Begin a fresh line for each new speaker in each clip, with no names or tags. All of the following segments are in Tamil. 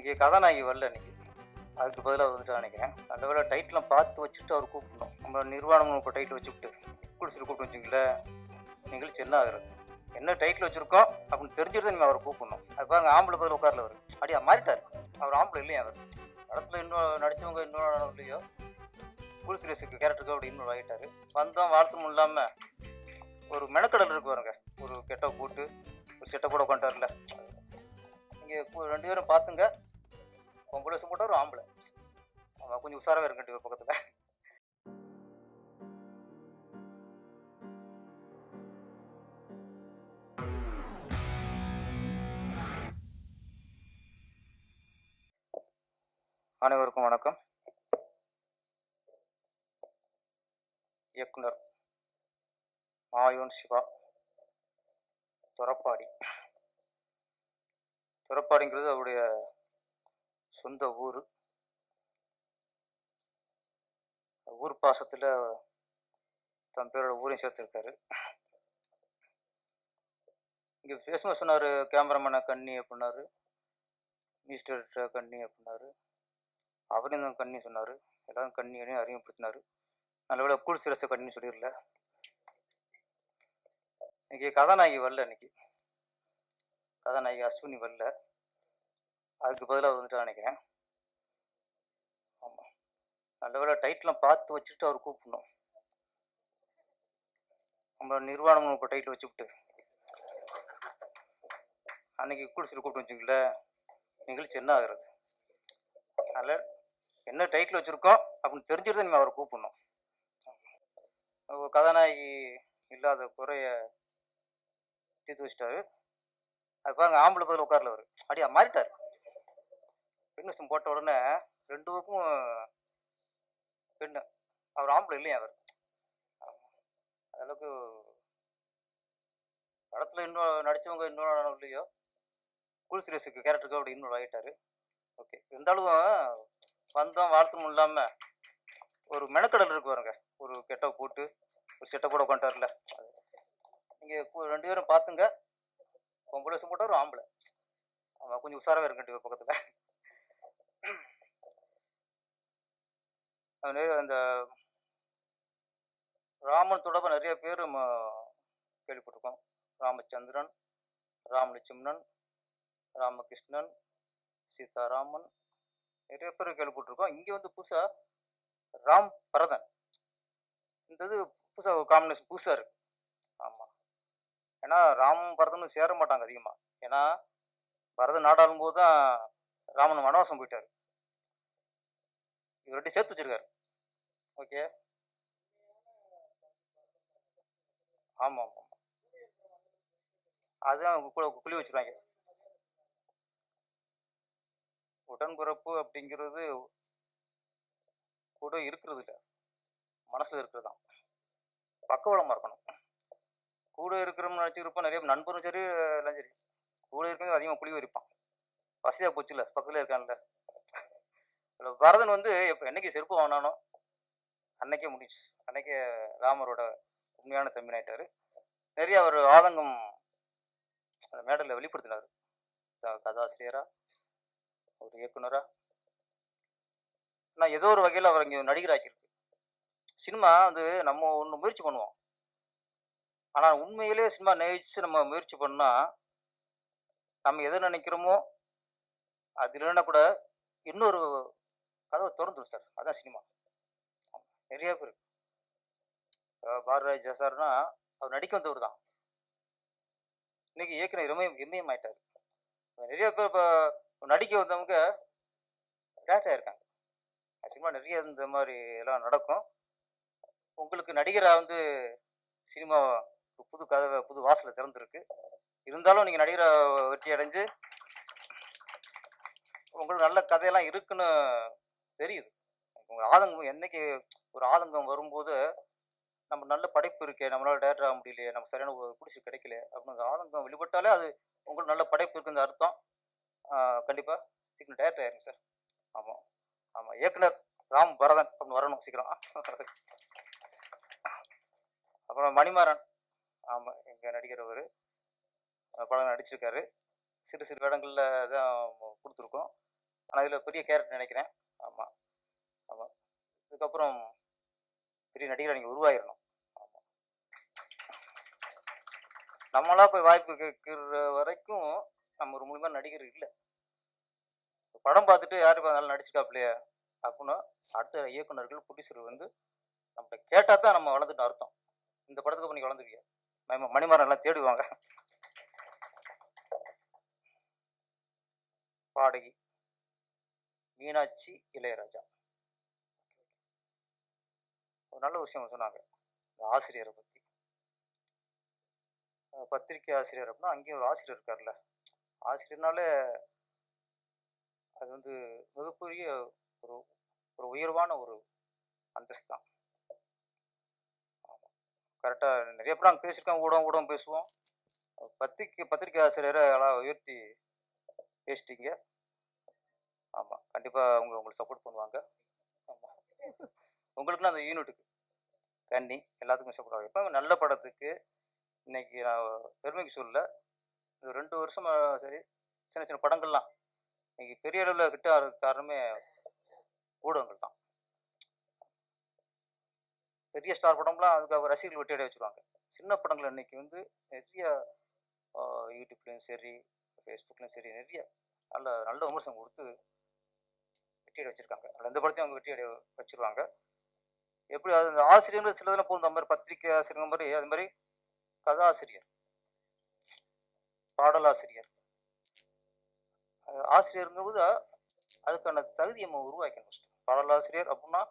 இன்னைக்கு கதாநாயகி வரல இன்னைக்கு. அதுக்கு பதிலாக வந்துட்டு நினைக்கிறேன். நல்ல வேலை டைட்டிலாம் பார்த்து வச்சுட்டு அவர் கூப்பிடணும். நம்ம நிர்வாணம் இப்போ டைட்டில் வச்சுக்கிட்டு குளிச்சுட்டு கூப்பிட்டு வச்சிங்களேன், நிகழ்ச்சி என்ன ஆகுறது? என்ன டைட்டில் வச்சுருக்கோம் அப்படின்னு தெரிஞ்சுட்டு தான் நீங்கள் அவரை கூப்பிடணும். அது பாருங்க, ஆம்பளை பதில் உட்காரில் அவர் அப்படியே மாறிட்டார். அவர் ஆம்பளை இல்லையா? அவர் படத்தில் இன்னும் நடித்தவங்க இன்னும் இல்லையோ, புல் சீரியஸுக்கு கேரக்டருக்கு அப்படி இன்னும் ஆகிட்டார். வந்தோம் வாழ்த்தும் இல்லாமல் ஒரு மெனக்கடல் இருக்கு பாருங்க. ஒரு கெட்ட போட்டு ஒரு செட்டை கூட உட்காந்துட்டார்ல. நீங்கள் ரெண்டு பேரும் பார்த்துங்க. பொம்பளை வருஷம் போட்டால் ஒரு ஆம்பளை. அவன் கொஞ்சம் உஷாராக இருக்கட்டும் பக்கத்தில். அனைவருக்கும் வணக்கம். இயக்குனர் மாயோன் சிவா, துறப்பாடி. துறப்பாடிங்கிறது அவருடைய சொந்த ஊர். ஊர் பாசத்தில் தன் பேரோட ஊரையும் சேர்த்துருக்காரு. இங்கே பேசும்போது சொன்னார், கேமராமேனை கண்ணி அப்படின்னாரு, மினிஸ்டர் கண்ணி அப்படின்னாரு, அவரையும் தான் கண்ணி சொன்னார். எல்லாரும் கண்ணியனையும் அறிமுகப்படுத்தினார். நல்லவேளை கூல் சிரசை கண்ணின்னு சொல்லிடல. இன்னைக்கு கதாநாயகி வரல. இன்னைக்கு கதாநாயகி அஸ்வினி வரல. அதுக்கு பதிலாக வந்துட்டு நினைக்கிறேன். ஆமாம், நல்ல வேலை டைட்டிலாம் பார்த்து வச்சுட்டு அவர் கூப்பிடணும். நம்ம நிர்வாணம் இப்போ டைட்டில் வச்சுக்கிட்டு அன்னைக்கு குளிச்சுட்டு கூப்பிட்டு வச்சிங்களேன், நிகழ்ச்சி என்ன ஆகுறது? அதில் என்ன டைட்டில் வச்சுருக்கோம் அப்படின்னு தெரிஞ்சுட்டு தான் நீங்கள் அவரை கூப்பிடணும். கதாநாயகி இல்லாத குறைய தீர்த்து வச்சிட்டாரு. அது பாருங்க, ஆம்பளை பதில் உட்காரில் அவர் அப்படியே மாறிட்டார். பெண் விஷம் போட்ட உடனே ரெண்டு பக்கம் பெண்ணு. அவர் ஆம்பளை இல்லையா? அவர் அளவுக்கு படத்தில் இன்னும் நடித்தவங்க இன்னும் இல்லையோ, கூல் சீரியஸுக்கு கேரக்டருக்கு அப்படி இன்னும் ஆகிட்டாரு. ஓகே, இருந்தாலும் வந்தோம் வாழ்த்தும் இல்லாமல் ஒரு மெனக்கடல் இருக்கு பாருங்க. ஒரு கெட்ட போட்டு ஒரு செட்டை கூட உட்காந்துட்டார்ல. நீங்கள் ரெண்டு பேரும் பார்த்துங்க. பொம்பளை வருஷம் போட்டால் ஒரு ஆம்பளை. அவன் கொஞ்சம் உஷாராக இருக்கட்டும் பக்கத்தில். அந்த ராமன் தொடர்பாக நிறைய பேர் கேள்விப்பட்டிருக்கோம். ராமச்சந்திரன், ராமலட்சுமணன், ராமகிருஷ்ணன், சீதாராமன், நிறைய பேர் கேள்விப்பட்டிருக்கோம். இங்கே வந்து புதுசாக ராம் பரதன், இந்த இது புதுசாக ஒரு காம்பினேஷன் புதுசாக இருக்கு. ஆமாம், ஏன்னா ராமும் பரதனும் சேர மாட்டாங்க அதிகமாக. ஏன்னா பரதன் நாடாளும் போது தான் ராமன் வனவாசம் போயிட்டார். இவர் ரெண்டு சேர்த்து வச்சிருக்காரு. ஓகே, ஆமாம் ஆமாம், அதுதான் கூட குழி வச்சுருவாங்க. உடன்பிறப்பு அப்படிங்கிறது கூட இருக்கிறது இல்லை, மனசில் இருக்கிறது தான். பக்கவளமாக இருக்கணும். கூட இருக்கிறோம்னு நினச்சிருப்போம். நிறைய நண்பரும் சரி எல்லாம் சரி, கூட இருக்கிறது அதிகமாக குழி வரிப்பான். வசதியாக போச்சுல, பக்கத்தில் இருக்கான்ல. பரதன் வந்து என்னைக்கு செருப்பு வாங்கினானோ அன்னைக்கே முடிச்சு. அன்னைக்கே ராமரோட உண்மையான தம்பினாயிட்டாரு. நிறைய அவர் ஆதங்கம் அந்த மேடலில் வெளிப்படுத்தினார். கதாசிரியரா, ஒரு இயக்குனரா, ஆனால் ஏதோ ஒரு வகையில் அவர் இங்கே நடிகராக்கியிருக்கு. சினிமா வந்து நம்ம ஒன்று முயற்சி பண்ணுவோம், ஆனால் உண்மையிலே சினிமா நேசித்து நம்ம முயற்சி பண்ணால் நம்ம எதை நினைக்கிறோமோ அது இல்லைன்னா கூட இன்னொரு கதவை திறந்துடும் சார். அதான் சினிமா. நிறைய பேர் பாரதிராஜா சார்னா அவர் நடிக்க வந்தவர் தான், இன்னைக்கு இயக்குனர் எம்ஏஎம் ஆயிட்டார். நிறைய பேர் இப்போ நடிக்க வந்தவங்க டேரக்டர் இருக்காங்க. சினிமா நிறைய இந்த மாதிரி எல்லாம் நடக்கும். உங்களுக்கு நடிகராக வந்து சினிமா புது கதவை புது வாசலை திறந்துருக்கு. இருந்தாலும் நீங்கள் நடிகரை வெற்றி அடைஞ்சு உங்களுக்கு நல்ல கதையெல்லாம் இருக்குன்னு தெரியுது. உங்கள் ஆதங்கம் என்னைக்கு ஒரு ஆதங்கம் வரும்போது நம்ம நல்ல படைப்பு இருக்கே, நம்மளால டேரக்டர் ஆக முடியலையே, நம்ம சரியான பிடிச்சி கிடைக்கல அப்படின்னு அந்த ஆதங்கம் வெளிப்பட்டாலே அது உங்களுக்கு நல்ல படைப்பு இருக்குன்னு அர்த்தம். கண்டிப்பாக சீக்கிரம் டேரக்டர் ஆயிருங்க சார். ஆமாம் ஆமாம், இயக்குனர் ராம் பரதன் அப்படின்னு வரணும் சீக்கிரம். அப்புறம் மணிமாறன், ஆமாம், எங்கள் நடிகர் அவர் படம் நடிச்சிருக்காரு. சிறு சிறு இடங்களில் தான் கொடுத்துருக்கோம். ஆனால் இதில் பெரிய கேரக்டர் நினைக்கிறேன். ஆமாம், ஆமாம். இதுக்கப்புறம் பெரிய நடிகராக நீங்கள் உருவாயிடணும். ஆமாம். நம்மளா போய் வாய்ப்பு கேட்குற வரைக்கும் நம்ம ஒரு முழுமையான நடிகர் இல்லை. படம் பார்த்துட்டு யார் நல்லா நடிச்சிருக்காப்லையே அப்படின்னா அடுத்த இயக்குனர்கள் ப்ரொடியூசர் வந்து நம்ம கேட்டால் தான் நம்ம வளர்ந்துட்டு அர்த்தம். இந்த படத்துக்கு அப்புறம் நீங்கள் வளர்ந்துருவீங்க. மணிமாறன் எல்லாம் தேடுவாங்க. பாடகி மீனாட்சி இளையராஜா ஒரு நல்ல விஷயம் சொன்னாங்க. ஆசிரியரை பற்றி, பத்திரிகை ஆசிரியர் அப்படின்னா அங்கேயும் ஒரு ஆசிரியர் இருக்கார்ல. ஆசிரியர்னாலே அது வந்து மிகப்பெரிய ஒரு ஒரு உயர்வான ஒரு அந்தஸ்து தான். கரெக்டாக நிறைய பேர் நாங்கள் பேசியிருக்கோம், ஊடகம் பேசுவோம். பத்திரிகை ஆசிரியரை எல்லாம் உயர்த்தி பேசிட்டீங்க. ஆமாம், கண்டிப்பாக உங்களுக்கு சப்போர்ட் பண்ணுவாங்க. ஆமாம், உங்களுக்குன்னா அந்த யூனிட்டுக்கு கண்ணி எல்லாத்துக்கும் சப்போர்ட் ஆகும். எப்போ நல்ல படத்துக்கு இன்னைக்கு நான் பெருமைக்கு சொல்ல, இந்த 2 வருஷமா சரி சின்ன சின்ன படங்கள்லாம் இன்னைக்கு பெரிய அளவில் கிட்ட காரணமே ஊடகங்கள் தான். பெரிய ஸ்டார் படம்லாம் அதுக்காக ரசிகர்கள் வெட்டியடைய வச்சுருவாங்க. சின்ன படங்கள் இன்னைக்கு வந்து நிறைய யூடியூப்லேயும் சரி ஃபேஸ்புக்லேயும் சரி நிறைய நல்ல நல்ல விமர்சனம் கொடுத்து வெற்றியடை வச்சுருக்காங்க. அதில் எந்த படத்தையும் அவங்க வெற்றியடை வச்சுருவாங்க. எப்படி அது அந்த ஆசிரியர்கள் சிலதெல்லாம் போகும், அந்த மாதிரி பத்திரிகை ஆசிரியர் மாதிரி, அது மாதிரி கதாசிரியர், பாடலாசிரியர், ஆசிரியருங்கும்போது அதுக்கான தகுதியை நம்ம உருவாக்கணும். ஃபஸ்ட்டு பாடலாசிரியர் அப்படின்னா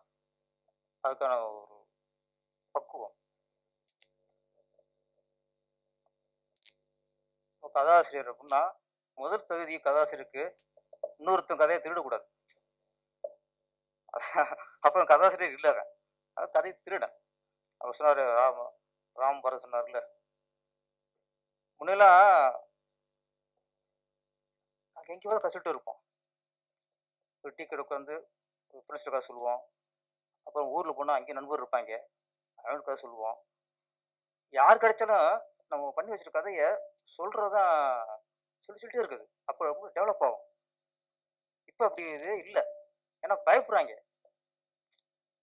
அதுக்கான ஒரு பக்குவம். கதாசிரியர் அப்படின்னா முதல் தகுதி கதாசிரியருக்கு இன்னொருத்தன் கதையை திருடக்கூடாது. அப்போ கதாசிரியர் இல்லை, அவன் கதை திருடன். அவர் சொன்னார், ராம் பரத் சொன்னார்ல, முன்னெல்லாம் நாங்கள் எங்கேயாவது கசிட்டு இருப்போம். ஒரு டீ கடை உட்காந்து ஃப்ரெண்ட்ஸ்ட்டு கதை சொல்லுவோம். அப்புறம் ஊரில் போனால் அங்கேயும் நண்பர் இருப்பாங்க, அவனுக்கு கதை சொல்லுவோம். யார் கிடைச்சாலும் நம்ம பண்ணி வச்சுருக்க கதையை சொல்கிறதான் சொல்லிட்டே இருக்குது. அப்போ ரொம்ப டெவலப் ஆகும். இப்போ அப்படி இது இல்லை, ஏன்னா பயப்படுறாங்க.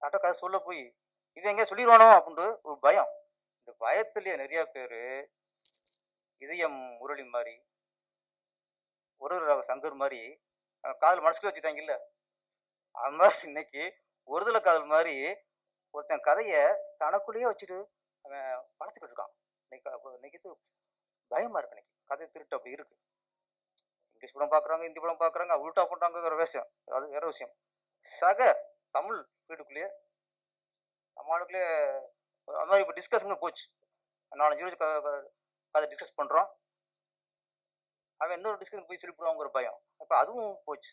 யார்கிட்ட கதை சொல்ல போய் இது எங்கேயா சொல்லிடுவானோ அப்படின்ட்டு ஒரு பயம். இந்த பயத்துலேயே நிறைய பேர் இதயம் முரளி மாதிரி, ஒரு சங்கர் மாதிரி காதல் மனசுல வச்சுட்டாங்கல்ல. அது மாதிரி இன்னைக்கு ஒருதலை காதல் மாதிரி ஒருத்தன் கதையை தனக்குள்ளேயே வச்சுட்டு அவன் வளர்த்துக்கிட்டு இருக்கான். இன்னைக்கு பயமா இருக்கு. இன்னைக்கு கதை திருட்டு அப்படி இருக்கு. இங்கிலீஷ் படம் பார்க்குறாங்க, ஹிந்தி படம் பார்க்குறாங்க, உல்ட்டா பண்ணுறாங்க, வேற விஷயம். அது வேற விஷயம். சக தமிழ் வீட்டுக்குள்ளேயே நம்ம ஆளுக்குள்ளேயே அது மாதிரி இப்போ டிஸ்கஷன் போச்சு. 4-5 வருஷம் கதை டிஸ்கஸ் பண்ணுறோம், அவன் இன்னொரு டிஸ்கஷன் போய் சொல்லிவிடுவாங்கிற பயம். இப்போ அதுவும் போச்சு.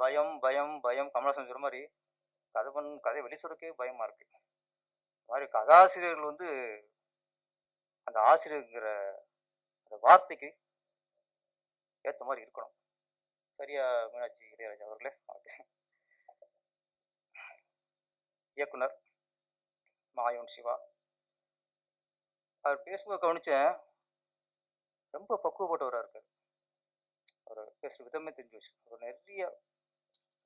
பயம் பயம் பயம். கமலஹாசன் சொல்கிற மாதிரி கதை வெளி சொல்றதுக்கே பயமாக இருக்கு. அது மாதிரி கதாசிரியர்கள் வந்து அந்த ஆசிரியருங்கிற அந்த வார்த்தைக்கு ஏற்ற மாதிரி இருக்கணும். சரியா மீனாட்சி இளையராஜா அவர்களே? இயக்குனர் மாயோன் சிவா, அவர் பேசும்போது கவனிச்சேன், ரொம்ப பக்குவப்பட்டவராக இருக்கார். அவர் பேசுகிற விதமே தெரிஞ்சு வச்சு, அவர் நிறைய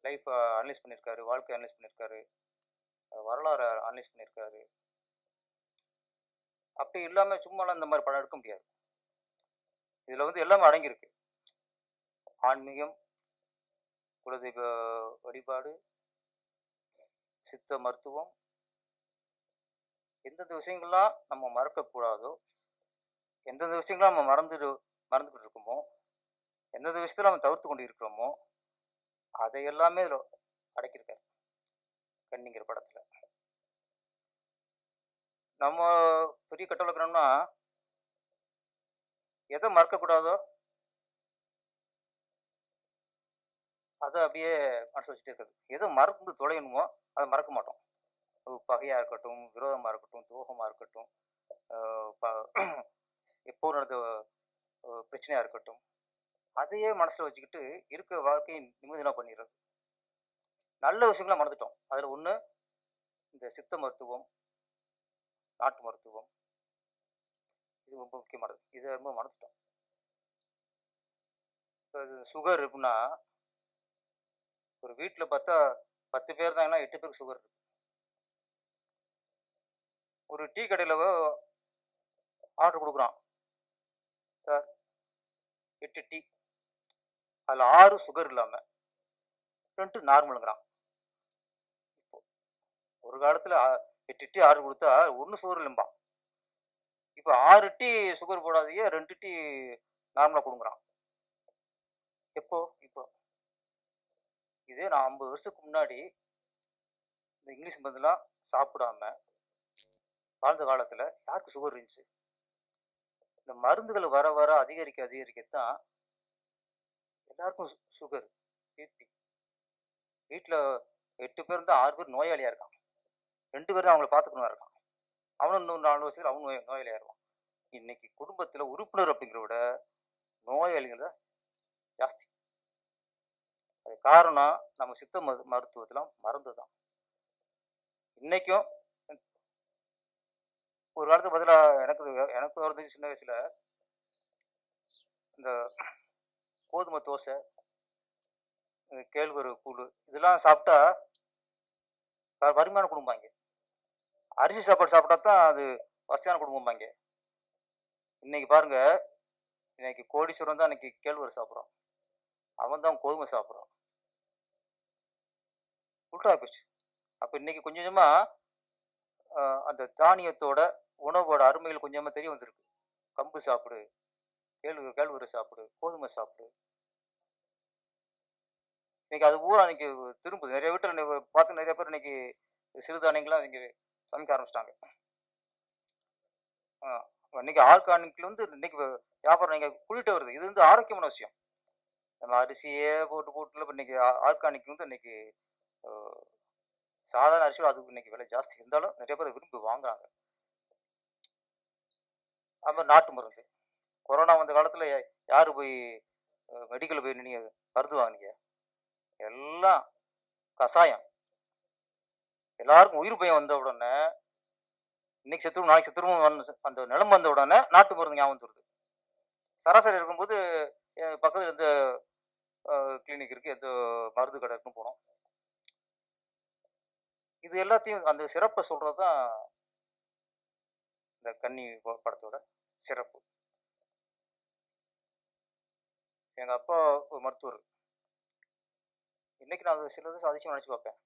லைஃப் அனலைஸ் பண்ணியிருக்காரு, வாழ்க்கை அனலைஸ் பண்ணியிருக்காரு, வரலாறு அனலைஸ் பண்ணியிருக்காரு. அப்படி இல்லாமல் சும்மாலாம் இந்த மாதிரி படம் எடுக்க முடியாது. இதில் வந்து எல்லாமே அடங்கியிருக்கு. ஆன்மீகம், குலதெய்வ வழிபாடு, சித்த மருத்துவம், எந்தெந்த விஷயங்கள்லாம் நம்ம மறக்கக்கூடாதோ, எந்தெந்த விஷயங்கள்லாம் நம்ம மறந்துக்கிட்டு இருக்கோமோ, எந்தெந்த விஷயத்தில் நம்ம தவிர்த்து கொண்டு இருக்கிறோமோ, அதை எல்லாமே இதில் அடக்கியிருக்காரு கண்ணிங்கிற படத்தில். நம்ம பெரிய கட்டளை இருக்கணும்னா எதை மறக்கக்கூடாதோ அதை அப்படியே மனசு வச்சுட்டே இருக்குது. எதை மறந்து தொலையணுமோ அதை மறக்க மாட்டோம். பகையாக இருக்கட்டும், விரோதமாக இருக்கட்டும், துரோகமாக இருக்கட்டும், எப்போ நடந்த பிரச்சனையாக இருக்கட்டும், அதையே மனசில் வச்சுக்கிட்டு இருக்க வாழ்க்கையை நிம்மதியாக பண்ணிடுறது. நல்ல விஷயங்களாம் மறந்துட்டோம். அதில் ஒன்று இந்த சித்த மருத்துவம், நாட்டு மருத்துவம், இது ரொம்ப முக்கியமானது. இதை ரொம்ப மறந்துட்டோம். இப்போ சுகர் இருக்குன்னா ஒரு வீட்டில் பார்த்தா 10 பேர் இருந்தாங்கன்னா 8 பேருக்கு சுகர் இருக்கு. ஒரு டீ கடையில் ஆர்டர் கொடுக்குறான், சார் 8 டீ, அதில் 6 சுகர் இல்லாமல் 2 நார்மலுங்கிறான். ஒரு காலத்தில் 8 டீ ஆர்டர் கொடுத்தா 1 சுகர் இல்லைம்பா. இப்போ 6 டீ சுகர் போடாதையே 2 டீ நார்மலாக கொடுக்குறான். எப்போ? இப்போ இதே நான் 50 வருஷத்துக்கு முன்னாடி இந்த இங்கிலீஷ் மருந்துலாம் சாப்பிடாம வாழ்ந்த காலத்தில் யாருக்கு சுகர் இருந்துச்சு? இந்த மருந்துகள் வர வர அதிகரிக்கத்தான் எல்லாருக்கும் சுகர், பிபி. வீட்டில் 8 பேர் இருந்தால் 6 பேர் நோயாளியாக இருக்கான். 2 பேர் தான் அவங்கள பார்த்துக்கணும் இருக்கான். அவனும் இன்னும் 4 வருஷத்தில் அவன் நோயாளியாயிருவான். இன்னைக்கு குடும்பத்தில் உறுப்பினர் அப்படிங்கிறத விட நோயாளிகள் தான் ஜாஸ்தி. அது காரணம் நம்ம சித்த மருத்துவத்தில் மருந்து தான். இன்னைக்கும் ஒரு காலத்துக்கு பதிலாக எனக்கு வருது சின்ன வயசுல இந்த கோதுமை தோசை, கேழ்வரகு கூழ் இதெல்லாம் சாப்பிட்டா வறுமையான குடும்பம். அரிசி சாப்பாடு சாப்பிட்டா தான் அது வசதியான குடும்பம். இன்னைக்கு பாருங்க, இன்னைக்கு கோடீஸ்வரன் தான் இன்னைக்கு கேழ்வரகு சாப்பிட்றான், அவன் தான் கோதுமை சாப்பிட்றான். உல்டா போச்சு. அப்போ இன்னைக்கு கொஞ்சம் கொஞ்சமா அந்த தானியத்தோட உணவோட அருமைகள் கொஞ்சமா தெரிய வந்திருக்கு. கம்பு சாப்பிடு, கேழ்வரகு சாப்பிடு, கோதுமை சாப்பிடு. இன்னைக்கு அது பூரா இன்னைக்கு திரும்புது. நிறைய வீட்டில் பார்த்து நிறைய பேர் இன்னைக்கு சிறுதானியங்கள்லாம் இங்கே சமைக்க ஆரம்பிச்சிட்டாங்க. இன்னைக்கு ஆர்கானிக்ல இன்னைக்கு வியாபாரம் நீங்க கூட்டிட்டு வருது. இது ஆரோக்கியமான விஷயம். நம்ம அரிசியே போட்டு இன்னைக்கு ஆர்கானிக் இன்னைக்கு சாதாரண அரிசியோட அதுக்கு இன்னைக்கு விலை ஜாஸ்தி இருந்தாலும் நிறைய பேர் விரும்பி வாங்குறாங்க. அது மாதிரி நாட்டு மருந்து. கொரோனா வந்த காலத்துல யாரு போய் மெடிக்கல் போய் நீங்க மருந்து வாங்கினீங்க? எல்லாம் கசாயம். எல்லாருக்கும் உயிர் பயம் வந்த உடனே இன்னைக்கு செத்துரும் நாளைக்கு செத்துரும் அந்த நிலம் வந்த உடனே நாட்டு மருந்து ஞாபகம் வருது. சராசரி இருக்கும்போது பக்கத்துல எந்த கிளினிக் இருக்கு, எந்த மருந்து கடை இருக்குன்னு போனோம். இது எல்லாத்தையும் அந்த சிறப்பை சொல்றதுதான் இந்த கன்னி படத்தோட சிறப்பு. எங்க அப்பா ஒரு மருத்துவர். இன்னைக்கு நான் சிலது அதிசயம் நினைச்சு பார்ப்பேன்.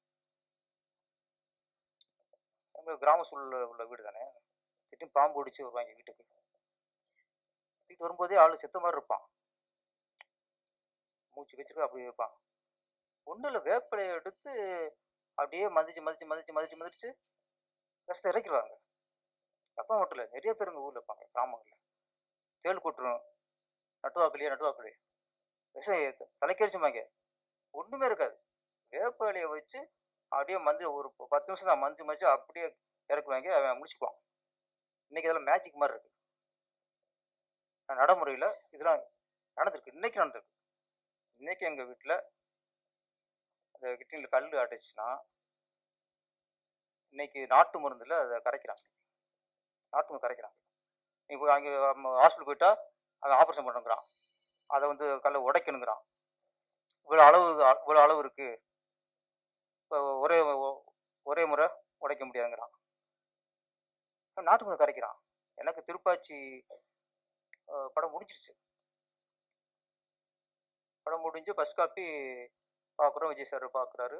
எங்க கிராம சூழல் உள்ள வீடு தானே, திட்டம் பாம்பு ஒடிச்சு வருவாங்க வீட்டுக்கு. வீட்டு வரும்போதே ஆளு செத்த மாதிரி இருப்பான், மூச்சு வச்சுட்டு அப்படி இருப்பான். ஒன்றும் இல்லை, வேப்பிலையை எடுத்து அப்படியே மதிச்சு விஷத்தை இறக்கிடுவாங்க. அப்பா மட்டும் இல்லை, நிறைய பேர் எங்கள் ஊரில் இருப்பாங்க கிராமங்களில். தேள் கொட்டுரும், நட்டுவாக்குலையே விஷம் தலைக்கரிச்சுமாங்க, ஒன்றுமே இருக்காது. வேப்பிலையை வச்சு அப்படியே ஒரு 10 நிமிஷம் தான் மதிச்சு அப்படியே இறக்குவாங்க, அவன் முடிச்சுக்குவான். இன்னைக்கு இதெல்லாம் மேஜிக் மாதிரி இருக்கு. நடைமுறையில் இதெல்லாம் நடந்திருக்கு, இன்னைக்கு நடந்திருக்கு. இன்னைக்கு எங்கள் வீட்டில் அந்த கிட்னியில் கல் அடைச்சுன்னா இன்னைக்கு நாட்டு மருந்துல அதை கரைக்கிறாங்க. நாட்டு மருந்து கரைக்கிறாங்க. இப்போ அங்கே ஹாஸ்பிட்டல் போயிட்டா அவன் ஆப்ரேஷன் பண்ணுங்கிறான், அதை கல்லை உடைக்கணுங்கிறான். இவ்வளோ அளவு இருக்கு, இப்போ ஒரே முறை உடைக்க முடியாதுங்கிறான். நாட்டு மருந்து கரைக்கிறான். எனக்கு திருப்பாச்சி படம் முடிஞ்சிருச்சு. படம் முடிஞ்சு ஃபர்ஸ்ட் காப்பி பார்க்குறோம், விஜய் சார் பார்க்குறாரு,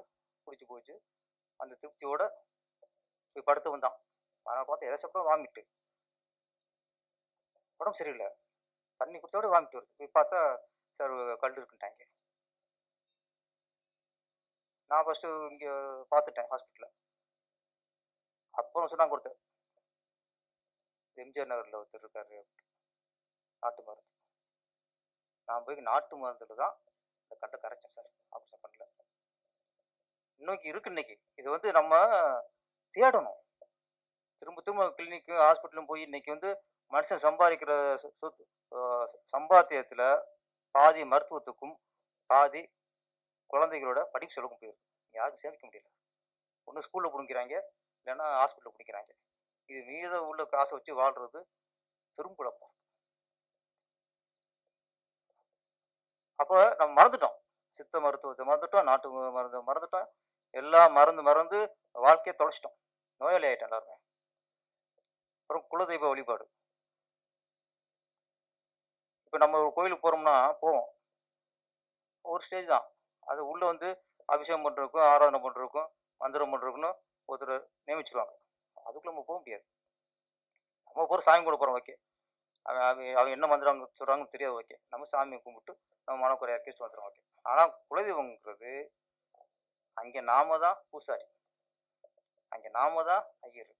பிடிச்சி போச்சு. அந்த திருப்தியோட போய் படுத்து வந்தான். ஆனால் பார்த்தா எதை சாப்பிட்டா வாமிட்டு, உடம்பு சரியில்லை, தண்ணி குடிச்சோட வாமிட்டு வருது. போய் பார்த்தா சார் கல் இருக்குன்ட்டாங்க. நான் ஃபர்ஸ்ட் இங்கே பார்த்துட்டேன் ஹாஸ்பிட்டலில். அப்புறம் சொன்னாங்க கொடுத்தேன், எம்ஜிஆர் நகரில் ஒருத்தர் இருக்காரு நாட்டு மருந்து. நான் போய் நாட்டு மருந்துல தான் இந்த கட்டை கரைச்சேன் சார், ஆப்ரேஷன் பண்ணல. இன்னைக்கு இருக்கு. இன்னைக்கு இது நம்ம தேடணும். திரும்ப கிளினிக்கு ஹாஸ்பிட்டலும் போய் இன்னைக்கு மனுஷன் சம்பாதிக்கிற சம்பாத்தியத்தில் பாதி மருத்துவத்துக்கும் பாதி குழந்தைகளோட படிப்பு செலவுக்கும் போயிருக்கு. யாருக்கும் சேமிக்க முடியல. ஒன்று ஸ்கூலில் பிடிக்கிறாங்க, இல்லைன்னா ஹாஸ்பிட்டலில் பிடிக்கிறாங்க. இது மீத உள்ள காசை வச்சு வாழ்றது திரும்புழப்பம். அப்போ நம்ம மறந்துட்டோம், சித்த மருத்துவத்தை மறந்துட்டோம், நாட்டு மருந்து மறந்துட்டோம், எல்லாம் மறந்து மறந்து வாழ்க்கையை தொலைச்சிட்டோம். நோயாளி ஆயிட்டோம் எல்லாருமே. அப்புறம் குலதெய்வ வழிபாடு. இப்போ நம்ம ஒரு கோயிலுக்கு போறோம்னா போவோம். ஒரு ஸ்டேஜ் தான். அது உள்ள வந்து அபிஷேகம் பண்றதுக்கும், ஆராதனை பண்றதுக்கும், மந்திரம் பண்றதுக்குன்னு ஒருத்தர் நியமிச்சிருவாங்க. அதுக்குள்ள நம்ம போக முடியாது. நம்ம போற சாமி கூட போறோம், ஓகே. அவன் அவன் அவன் என்ன மந்திரம் சொல்றாங்கன்னு தெரியாது, ஓகே. நம்ம சாமியை கும்பிட்டு நம்ம மனக்குறைய இறக்கி வந்துடும், ஓகே. ஆனா குலதெய்வங்கிறது அங்கே நாம தான் பூசாரி, அங்கே நாம தான் ஐயர்.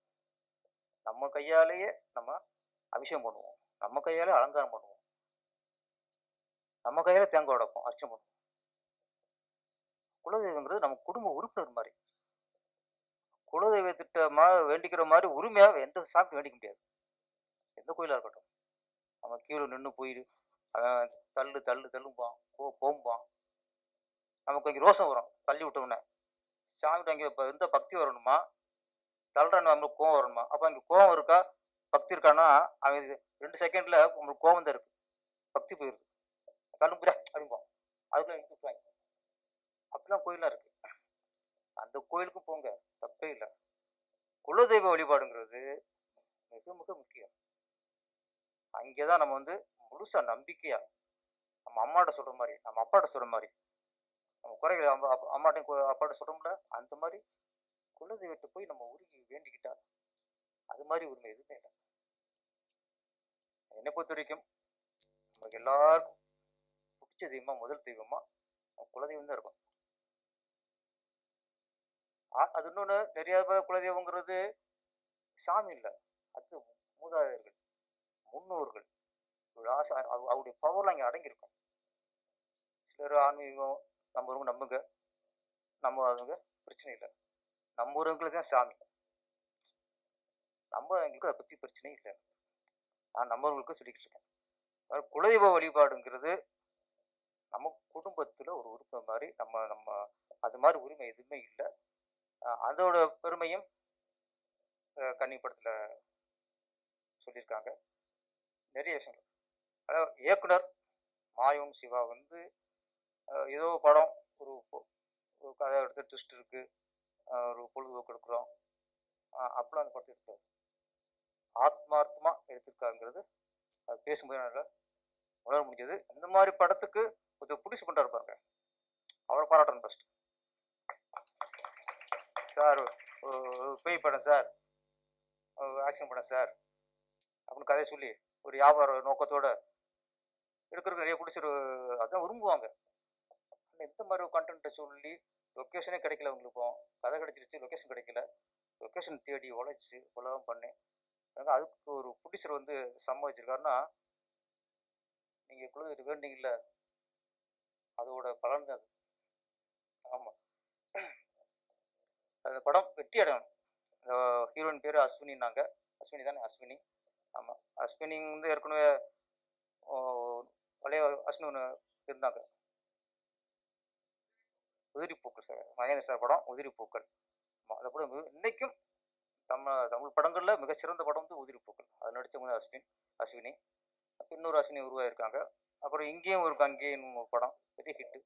நம்ம கையாலேயே நம்ம அபிஷேகம் பண்ணுவோம், நம்ம கையாலே அலங்காரம் பண்ணுவோம், நம்ம கையால தேங்காய் உடைப்போம், அர்ச்சனை பண்ணுவோம். குலதெய்வங்கிறது நம்ம குடும்ப உறுப்பினர் மாதிரி. குலதெய்வத்திட்ட வேண்டிக்கிற மாதிரி உரிமையா எந்த சாமி வேண்டிக்க முடியாது, எந்த கோயிலா இருக்கட்டும். நம்ம கீழே நின்று போய் அவன் தள்ளு தள்ளு தள்ளும்பான், போம்பான். நமக்கு அங்கே ரோசம் வரும், தள்ளி விட்டோம்னா. சாமிகிட்ட அங்கே இப்போ இருந்தால் பக்தி வரணுமா, தள்ளுறான்னு நம்மளுக்கு கோவம் வரணுமா? அப்போ அங்கே கோவம் இருக்கா, பக்தி இருக்கான்னா அவன் 2 செகண்ட்ல உங்களுக்கு கோவம் தான் இருக்கு, பக்தி போயிருது. தள்ளும்புறா அப்படிம்போம், அதுக்குள்ள விட்டுவாங்க. அப்படிலாம் கோயிலாம் இருக்கு. அந்த கோயிலுக்கும் போங்க, தப்பே இல்லை. குலதெய்வ வழிபாடுங்கிறது மிக மிக முக்கியம். அங்கேதான் நம்ம வந்து முழுசா நம்பிக்கையா நம்ம அம்மாட்ட சொல்ற மாதிரி, நம்ம அப்பாட்ட சொல்ற மாதிரி, நம்ம குறைகளை அம்மாட்டையும் அப்பாட்ட சொல்றோம்ல, அந்த மாதிரி குலதெய்வத்தை போய் நம்ம உருகி வேண்டிக்கிட்டா அது மாதிரி உரிமை எதுவுமே இல்லை. என்னை பொறுத்த வரைக்கும் நமக்கு எல்லாருக்கும் பிடிச்ச தெய்வமா, முதல் தெய்வமா குலதெய்வம் தான் இருக்கும். அது இன்னொன்று, நிறைய குலதெய்வங்கிறது சாமி இல்லை, அது மூதாதையர்கள், முன்னோர்கள், அவருடைய பவர்லாம் அங்கே அடங்கியிருக்கும். சிலர் ஆன்மீகம் நம்ம நம்புங்க, நம்ம அதுங்க பிரச்சனை இல்லை. நம்ம ஊருங்களுக்கு தான் சாமி, நம்ம எங்களுக்கு அதை பற்றி பிரச்சனையும் இல்லை. நான் நம்மவர்களுக்கு சொல்லிக்கிட்டு இருக்கேன். குலதெய்வ வழிபாடுங்கிறது நம்ம குடும்பத்தில் ஒரு உறுப்பு மாதிரி. நம்ம நம்ம அது மாதிரி உரிமை எதுவுமே இல்லை. அதோட பெருமையும் கன்னிப்படத்தில் சொல்லியிருக்காங்க நிறைய விஷயங்கள். அதாவது இயக்குனர் மாயோன் சிவா வந்து ஏதோ படம் ஒரு கதை எடுத்து ட்விஸ்ட் இருக்குது, ஒரு பொழுதுபோக்கு எடுக்கிறோம் அப்படிலாம் அந்த படத்தை எடுத்தார். ஆத்மார்த்தமாக எடுத்திருக்காங்கிறது அது பேசும்போது நல்லா உணர முடிஞ்சது. இந்த மாதிரி படத்துக்கு ஒரு புடிச்சு பண்ணுறாரு பாருங்க, அவரை பாராட்டணும் ஃபஸ்ட்டு. சார் பேய் படம் சார், ஆக்ஷன் படம் சார் அப்படின்னு கதையை சொல்லி ஒரு வியாபார நோக்கத்தோட எடுக்கிறதுக்கு நிறைய பிடிச்சிரு அதான் விரும்புவாங்க. இந்த மாதிரி கண்டென்ட்டை சொல்லி லொக்கேஷனே கிடைக்கல அவங்களுக்கும், கதை கிடைச்சிருச்சு, லொக்கேஷன் கிடைக்கல, லொக்கேஷன் தேடி உழைச்சி உலகம் பண்ணேன். அதுக்கு ஒரு ப்ரொடியூசர் வந்து சம்மதிச்சிருக்காருன்னா நீங்கள் குலதெய்வத்தை வேண்டிங்கல்ல, அதோட பலன் தான் அது. ஆமாம், அந்த படம் வெற்றி அடையணும். ஹீரோயின் பேர் அஸ்வினின்னாங்க, அஸ்வினி தானே? அஸ்வினி, ஆமாம். அஸ்வினி வந்து ஏற்கனவே பழைய அஸ்வினி ஒன்று இருந்தாங்க, உதிரிப்பூக்கள் சார், மகேந்திர சார் படம் உதிரிப்பூக்கள். அதை கூட இன்னைக்கும் தமிழ் படங்களில் மிகச்சிறந்த படம் வந்து உதிரிப்பூக்கள். அதை நடித்தவங்க அஸ்வினி. இன்னொரு அஸ்வினி உருவாயிருக்காங்க. அப்புறம் இங்கேயும் ஒரு அங்கேயும் ஒரு படம் பெரிய ஹிட்டு,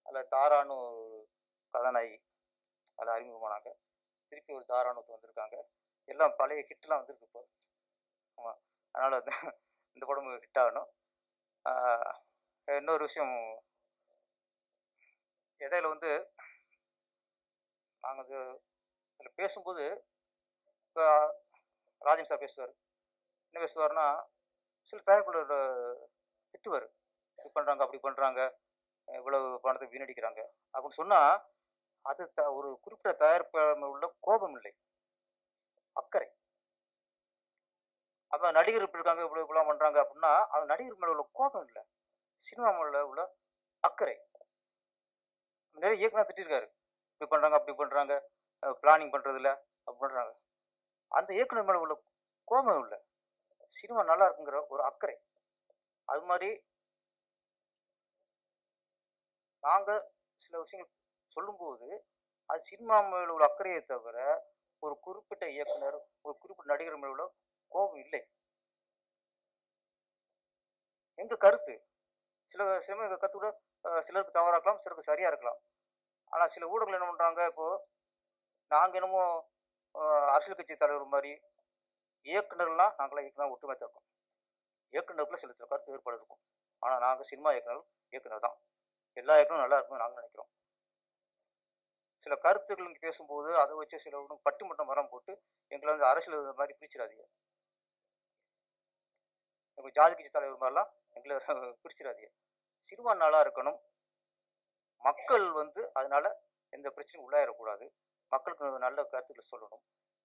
அதில் தாரான்னு ஒரு கதாநாயகி அதில் அறிமுகமானாங்க. திருப்பி ஒரு தாரான்னு வந்திருக்காங்க. எல்லாம் பழைய ஹிட்லாம் வந்துருக்கு இப்போ. ஆமாம், அதனால் இந்த படம் ஹிட் ஆகணும். இன்னொரு விஷயம், இடையில வந்து நாங்கள் இதில் பேசும்போது இப்போ ராஜன் சார் பேசுவார். என்ன பேசுவார்னா, சில தயாரிப்பாளர் திட்டுவார், இது பண்ணுறாங்க அப்படி பண்ணுறாங்க, இவ்வளவு பணத்தை வீணடிக்கிறாங்க அப்படின்னு சொன்னால் அது ஒரு குறிப்பிட்ட தயாரிப்பாளர் உள்ள கோபம் இல்லை, அக்கறை. அப்போ நடிகர் இப்படி இருக்காங்க, இவ்வளோ இவ்வளோ பண்ணுறாங்க அப்படின்னா அது நடிகர் மேலே உள்ள கோபம் இல்லை, சினிமா மேலே உள்ள அக்கறை. நிறைய இயக்குனர் திட்டிருக்காரு, இப்படி பண்ணுறாங்க அப்படி பண்ணுறாங்க, பிளானிங் பண்ணுறதில்ல அப்படி பண்ணுறாங்க. அந்த இயக்குனர் மேலே உள்ள கோபம் இல்லை, சினிமா நல்லா இருக்குங்கிற ஒரு அக்கறை. அது மாதிரி நாங்கள் சில விஷயங்கள் சொல்லும்போது அது சினிமா மேலே உள்ள அக்கறையை தவிர ஒரு குறிப்பிட்ட இயக்குனர், ஒரு குறிப்பிட்ட நடிகர் மேலே உள்ள கோபம் இல்லை. எங்க கருத்து சில சினிமா கருத்து கூட சிலருக்கு தவறாக இருக்கலாம், சிலருக்கு சரியாக இருக்கலாம். ஆனால் சில ஊடகங்கள் என்ன பண்ணுறாங்க, இப்போது நாங்கள் என்னமோ அரசியல் கட்சி தலைவர் மாதிரி இயக்குனர்லாம் நாங்களாம் இயக்குனர் ஒற்றுமை இருக்கோம். இயக்குனருக்குள்ள சில சில கருத்து வேறுபாடு இருக்கும். ஆனால் நாங்கள் சினிமா இயக்குனர் தான். எல்லா இயக்குனரும் நல்லா இருக்கும்னு நாங்கள் நினைக்கிறோம். சில கருத்துக்கள் இங்கே பேசும்போது அதை வச்சு சில பட்டிமன்றம் மரம் போட்டு எங்களை வந்து அரசியல் மாதிரி பிரிச்சிடாதீங்க. எங்கள் ஜாதி கட்சி தலைவர் மாதிரிலாம் எங்களை பிரிச்சிடாதீங்க. சினிமா நல்லா இருக்கணும். மக்கள் வந்து அதனால எந்த பிரச்சனையும் உள்ளாயிடக்கூடாது. மக்களுக்கு நல்ல கருத்துக்களை சொல்லணும்.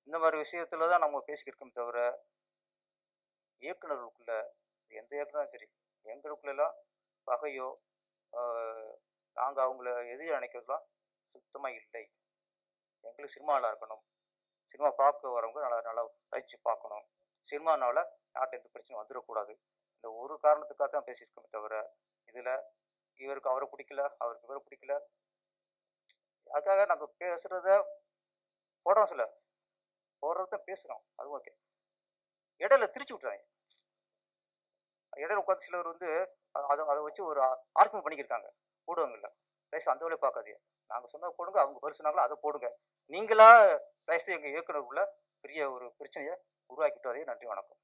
இந்த மாதிரி விஷயத்துல தான் நம்ம பேசிக்கிருக்கோம் தவிர, இயக்குநர்களுக்குள்ள எந்த இயக்குனரும் சரி, எங்களுக்குள்ளெல்லாம் பகையோ நாங்கள் அவங்கள எதிரி நினைக்கிறதுலாம் சுத்தமாக இல்லை. எங்களுக்கு சினிமா நல்லா இருக்கணும். சினிமா பார்க்க வரவங்க நல்லா நல்லா ரசித்து பார்க்கணும். சினிமானால நாட்டில் எந்த பிரச்சனையும் வந்துடக்கூடாது. இந்த ஒரு காரணத்துக்காக தான் பேசியிருக்கோமே தவிர, இதில் இவருக்கு அவரை பிடிக்கல, அவருக்கு இவரை பிடிக்கல, அதுக்காக நாங்கள் பேசுகிறத போடுறோம். சில போடுறது தான் பேசுகிறோம், அது ஓகே. இடையில திரிச்சு விட்டுறாங்க. இடையில உட்காந்து சிலர் வந்து அதை வச்சு ஒரு ஆர்குமெண்ட் பண்ணிக்கிருக்காங்க ஊடகங்களில். தயவுசு அந்த வேலையை பார்க்காதீங்க. நாங்கள் சொன்னதை போடுங்க, அவங்க பேசுனாங்களோ அதை போடுங்க. நீங்களா தயவுசு எங்கள் இயக்குனருக்குள்ள பெரிய ஒரு பிரச்சனையை உருவாக்கிட்டு. அதே நன்றி, வணக்கம்.